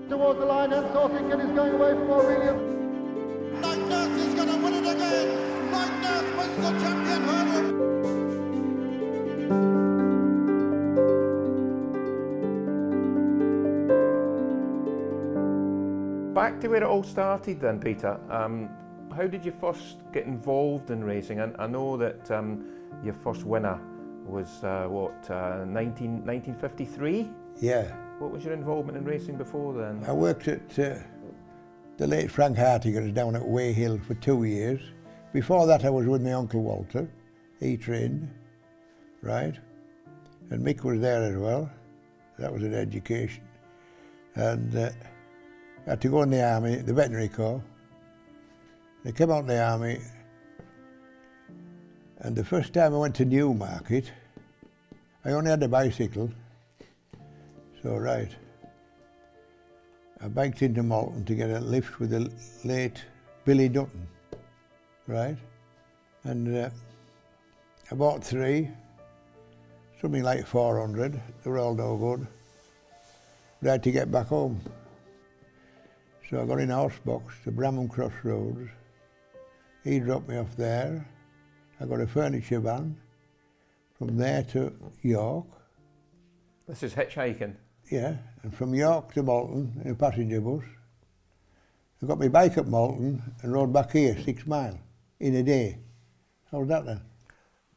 Towards the line, and Saucy Kit is going away from Aurelius. Night Nurse is going to win it again. Night Nurse wins the champion hurdle. Back to where it all started then, Peter. How did you first get involved in racing? I know that your first winner was 1953? Yeah. What was your involvement in racing before then? I worked at the late Frank Hartigan's down at Way Hill for 2 years. Before that I was with my Uncle Walter. He trained, right? And Mick was there as well. That was an education. And I had to go in the army, the veterinary corps. I came out in the army, and the first time I went to Newmarket, I only had a bicycle. So, right, I biked into Malton to get a lift with the late Billy Dutton, right? And I bought 3, something like 400, they were all no good. But I had to get back home. So I got in a horse box to Bramham Cross Roads. He dropped me off there. I got a furniture van from there to York. This is hitchhiking? Yeah, and from York to Malton in a passenger bus. I got my bike at Malton and rode back here 6 miles in a day. How was that then?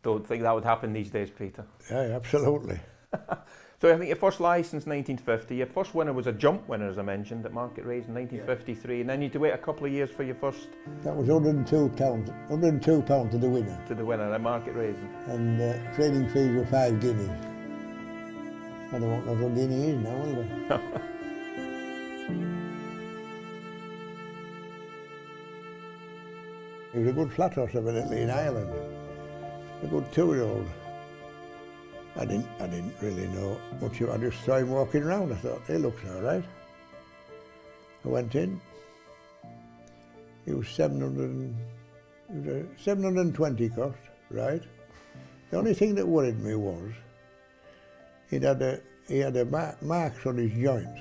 Don't think that would happen these days, Peter. Yeah, absolutely. So I think your first licence 1950, your first winner was a jump winner, as I mentioned, at Market Race in 1953, and then you had to wait a couple of years for your first... That was £102 to the winner. To the winner at Market Race. And training fees were 5 guineas. I don't know what a guinea is now, will they? He was a good flat horse evidently in Ireland. A good 2-year-old. I didn't really know much. I just saw him walking around. I thought, he looks all right. I went in. He was 720 cost, right? The only thing that worried me was he had marks on his joints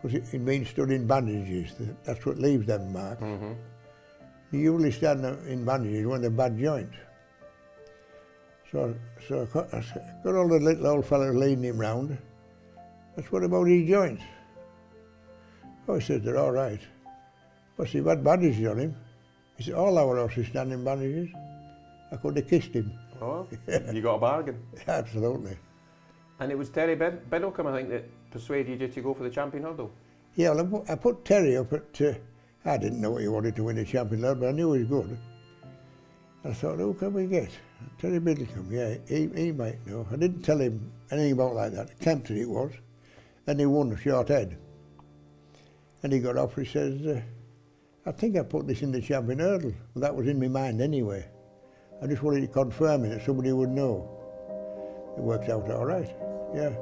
because he'd been stood in bandages. That's what leaves them marks. Mm-hmm. You usually stand in bandages when they're bad joints. So I got all the little old fellas leading him round. That's what about his joints? Oh, he said, they're all right. But he had bandages on him. He said, all our horses stand in bandages. I could have kissed him. Oh, you got a bargain. Absolutely. And it was Terry Biddlecombe, I think, that persuaded you to go for the champion hurdle. Yeah, well, I put Terry up at, I didn't know he wanted to win the champion hurdle, but I knew he was good. I thought, who can we get? Terry Biddlecombe, yeah, he might know. I didn't tell him anything about like that. Kempton it was. And he won the short head. And he got off, he says, I think I put this in the champion hurdle. Well, that was in my mind anyway. I just wanted to confirm it, that somebody would know. It worked out all right, yeah.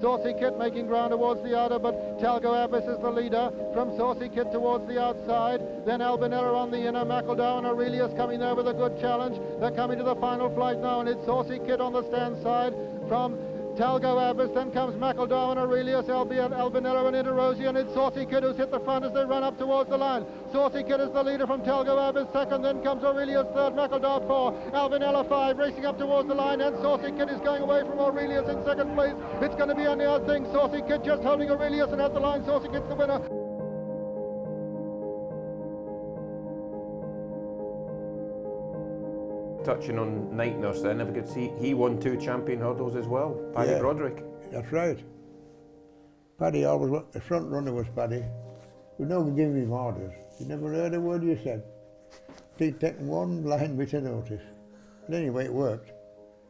Saucy Kit making ground towards the outer, but Talgo Abbas is the leader. From Saucy Kit towards the outside, then Albinella on the inner, McEldow and Aurelius coming there with a good challenge. They're coming to the final flight now, and it's Saucy Kit on the stand side from Talgo Abbas, then comes McEldow and Aurelius, Albinella and Interosi, and it's Saucy Kit who's hit the front as they run up towards the line. Saucy Kit is the leader from Talgo Abbas, second, then comes Aurelius third, McEldow 4, Albinella 5, racing up towards the line, and Saucy Kit is going away from Aurelius in second place. It's going to be a near thing. Saucy Kit just holding Aurelius, and at the line, Saucy Kit's the winner. Touching on Night Nurse then, if I could see, he won 2 champion hurdles as well, Paddy Broderick. That's right. Paddy always, the front runner was Paddy. We never gave him orders. He never heard a word you said. He'd taken one blind bit of notice. But anyway, it worked.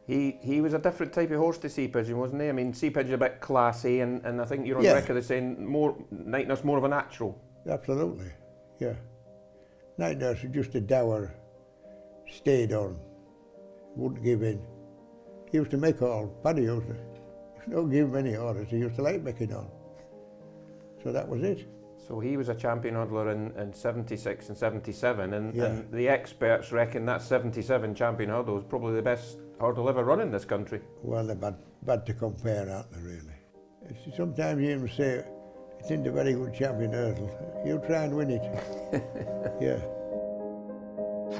He was a different type of horse to Sea Pigeon, wasn't he? I mean, Sea Pigeon's a bit classy, and I think you're on record as saying Night Nurse more of a natural. Absolutely, yeah. Night Nurse was just a dour, stayed on, wouldn't give in. He used to make all, Paddy used to, don't give him any orders, he used to like making on. So that was it. So he was a champion hurdler in 76 and 77, and the experts reckon that 77 champion hurdle is probably the best hurdle ever run in this country. Well, they're bad to compare, aren't they, really? Sometimes you even say, it's in a very good champion hurdle. You try and win it. Yeah.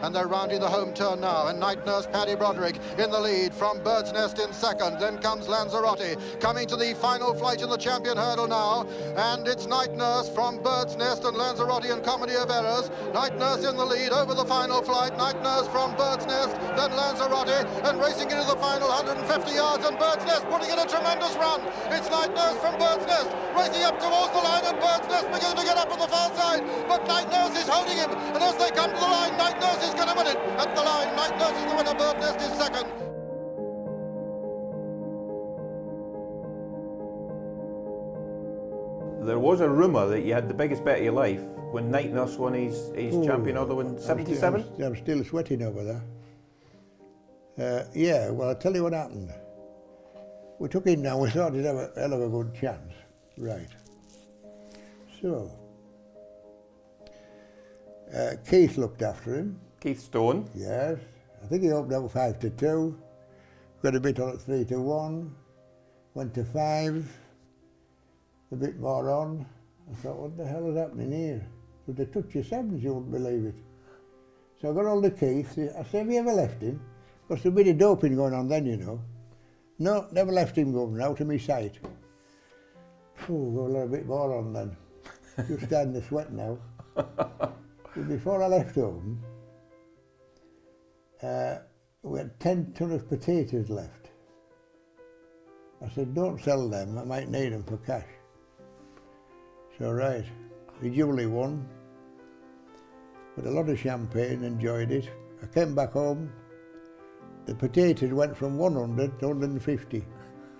And they're rounding the home turn now, and Night Nurse Paddy Broderick in the lead from Bird's Nest in second. Then comes Lanzarote coming to the final flight in the champion hurdle now, and it's Night Nurse from Bird's Nest and Lanzarote and Comedy of Errors. Night Nurse in the lead over the final flight. Night Nurse from Bird's Nest, then Lanzarote, and racing into the final 150 yards, and Bird's Nest putting in a tremendous run. It's Night Nurse from Bird's Nest racing up towards the line, and Bird's Nest beginning to get up on the far side, but Night Nurse is holding him, and as they come to the line, Night Nurse is going to win it. At the line, Night Nurse is the winner, Bird's Nest is second. There was a rumour that you had the biggest bet of your life when Night Nurse won his champion hurdle in 77? I'm still sweating over that. Yeah, well, I'll tell you what happened. We took him down, we thought he'd have a hell of a good chance. Right. So, Keith looked after him. Keith Stone. Yes. I think he opened up 5-2. Got a bit on at 3-1. Went to 5. A bit more on. I thought, what the hell is happening here? With a touch of sevens, you wouldn't believe it. So I got hold of Keith. I said, have you ever left him? Because there's a bit of doping going on then, you know. No, never left him going, out of my sight. Phew, got a little bit more on then. Just starting to sweat now. But before I left home, we had 10 ton of potatoes left. I said, don't sell them, I might need them for cash. So right, we duly won. With a lot of champagne, enjoyed it. I came back home, the potatoes went from 100 to 150.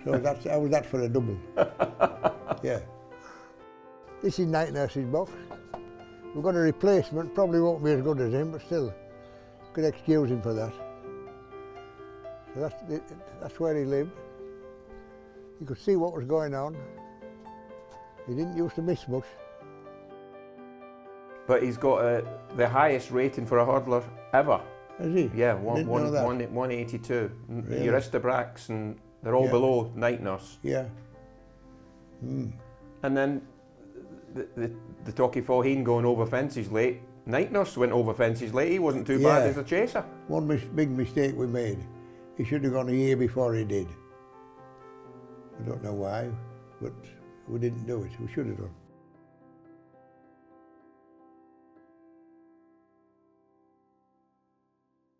So how was that for a double? Yeah. This is Night Nurse's box. We've got a replacement, probably won't be as good as him, but still, could excuse him for that. So that's where he lived. You could see what was going on. He didn't used to miss much. But he's got the highest rating for a hurdler ever. Has he? Yeah, Didn't know that. 182. Really? Your Easterbracks, and they're all below Night Nurse. Yeah. Mm. And then the Talkie Faugheen going over fences late. Night Nurse went over fences late. He wasn't too bad as a chaser. One big mistake we made. He should have gone a year before he did. I don't know why, but we didn't do it. We should have done.